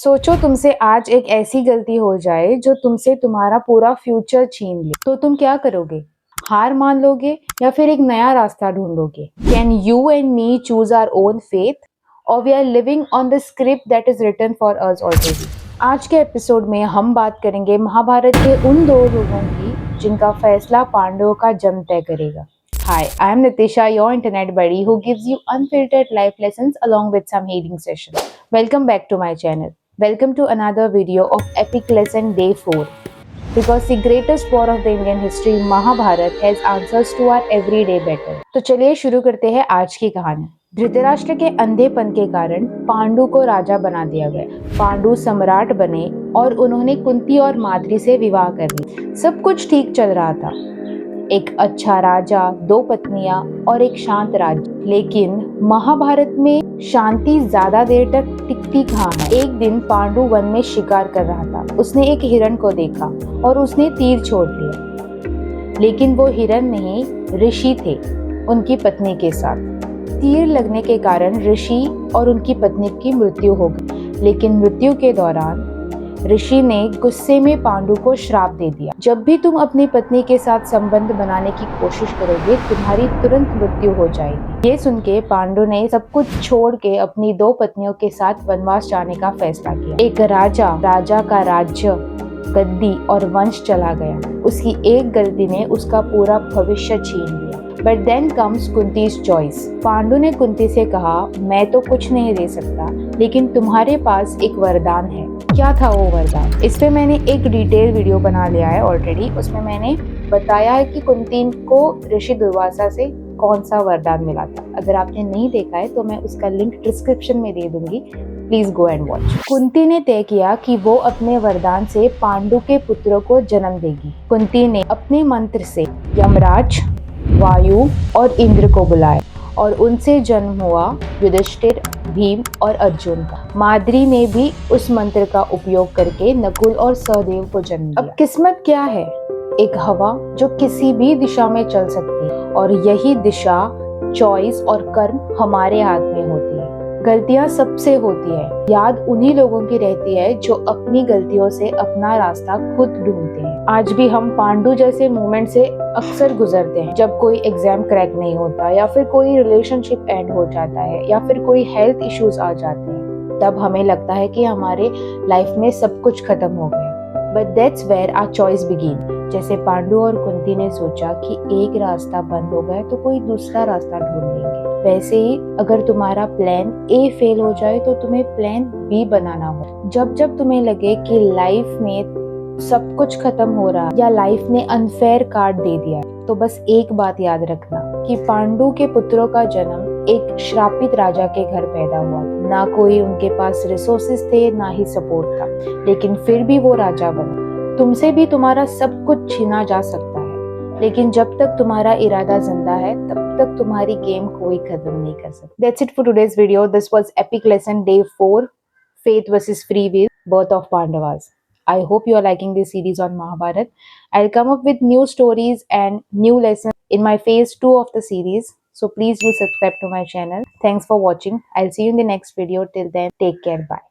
सोचो तुमसे आज एक ऐसी गलती हो जाए जो तुमसे तुम्हारा पूरा फ्यूचर छीन ले, तो तुम क्या करोगे? हार मान लोगे या फिर एक नया रास्ता ढूंढोगे? Can you and me choose our own faith और we are living on the script that is written for us already? आज के एपिसोड में हम बात करेंगे महाभारत के उन दो लोगों की जिनका फैसला पांडवों का जन्म तय करेगा। Hi, I am Nitisha, your internet buddy who gives you unfiltered life lessons along with some healing sessions. Welcome back to my channel. Welcome to another video of Epic Lesson Day 4. Because the greatest war of the Indian history, Mahabharat, has answers to our everyday battle. तो चलिए शुरू करते हैं आज की कहानी। धृतराष्ट्र के अंधेपन के कारण पांडु को राजा बना दिया गया। पांडु सम्राट बने और उन्होंने कुंती और माद्री से विवाह कर लिया। सब कुछ ठीक चल रहा था। एक अच्छा राजा, दो पत्नियां और एक शांत राज्य। लेकिन महाभारत में शांति ज्यादा देर तक टिकती कहाँ है। एक दिन पांडु वन में शिकार कर रहा था। उसने एक हिरण को देखा और उसने तीर छोड़ लिया। लेकिन वो हिरण नहीं, ऋषि थे उनकी पत्नी के साथ। तीर लगने के कारण ऋषि और उनकी पत्नी की मृत्यु हो गई। लेकिन मृत्यु के दौरान ऋषि ने गुस्से में पांडु को श्राप दे दिया, जब भी तुम अपनी पत्नी के साथ संबंध बनाने की कोशिश करोगे तुम्हारी तुरंत मृत्यु हो जाएगी। ये सुन के पांडु ने सब कुछ छोड़ के अपनी दो पत्नियों के साथ वनवास जाने का फैसला किया। एक राजा का राज्य, गद्दी और वंश चला गया। उसकी एक गलती ने उसका पूरा भविष्य छीन लिया। But then comes Kunti's choice. Pandu ने कुंती से कहा, मैं तो कुछ नहीं दे सकता, लेकिन तुम्हारे पास एक वरदान है। क्या था वो वरदान? इस पे मैंने एक डिटेल वीडियो बना लिया है ऑलरेडी। उसमें मैंने बताया है कि कुंती को ऋषि दुर्वासा से कौन सा वरदान मिला था। अगर आपने नहीं देखा है तो मैं उसका लिंक डिस्क्रिप्शन में दे दूंगी, please go and watch. Kunti ने तय किया कि वो अपने वरदान से पांडु के पुत्रों को जन्म देगी। कुंती ने अपने मंत्र से यमराज, वायु और इंद्र को बुलाया और उनसे जन्म हुआ युधिष्ठिर, भीम और अर्जुन का। माद्री ने भी उस मंत्र का उपयोग करके नकुल और सहदेव को जन्म दिया। अब किस्मत क्या है? एक हवा जो किसी भी दिशा में चल सकती है, और यही दिशा, चॉइस और कर्म हमारे हाथ में होती है। गलतियां सबसे होती है, याद उन्हीं लोगों की रहती है जो अपनी गलतियों से अपना रास्ता खुद ढूंढते हैं। आज भी हम पांडु जैसे मोमेंट से अक्सर गुजरते हैं, जब कोई एग्जाम क्रैक नहीं होता, या फिर कोई रिलेशनशिप एंड हो जाता है, या फिर कोई हेल्थ इश्यूज आ जाते हैं। तब हमें लगता है कि हमारे लाइफ में सब कुछ खत्म हो गया। But that's where our choice begin. जैसे पांडु और कुंती ने सोचा कि एक रास्ता बंद हो गया तो कोई दूसरा रास्ता ढूंढ लेंगे, वैसे ही अगर तुम्हारा प्लान ए फेल हो जाए तो तुम्हें प्लान बी बनाना हो। जब जब तुम्हें लगे कि लाइफ में सब कुछ खत्म हो रहा या लाइफ ने अनफेयर कार्ड दे दिया, तो बस एक बात याद रखना कि पांडु के पुत्रों का जन्म एक श्रापित राजा के घर पैदा हुआ। ना कोई उनके पास रिसोर्सेस थे, ना ही सपोर्ट था, लेकिन फिर भी वो राजा बने। तुमसे भी तुम्हारा सब कुछ छीना जा सकता है, लेकिन जब तक तुम्हारा इरादा जिंदा है तब तक तुम्हारी गेम कोई खत्म नहीं कर सकता। That's it for today's video. This was Epic Lesson Day 4, Faith versus Free Will, Birth of Pandavas. I hope you are liking this series on Mahabharat. I'll come up with new stories and new lessons in my phase 2 of the series. So please do subscribe to my channel. Thanks for watching. I'll see you in the next video. Till then, take care. Bye.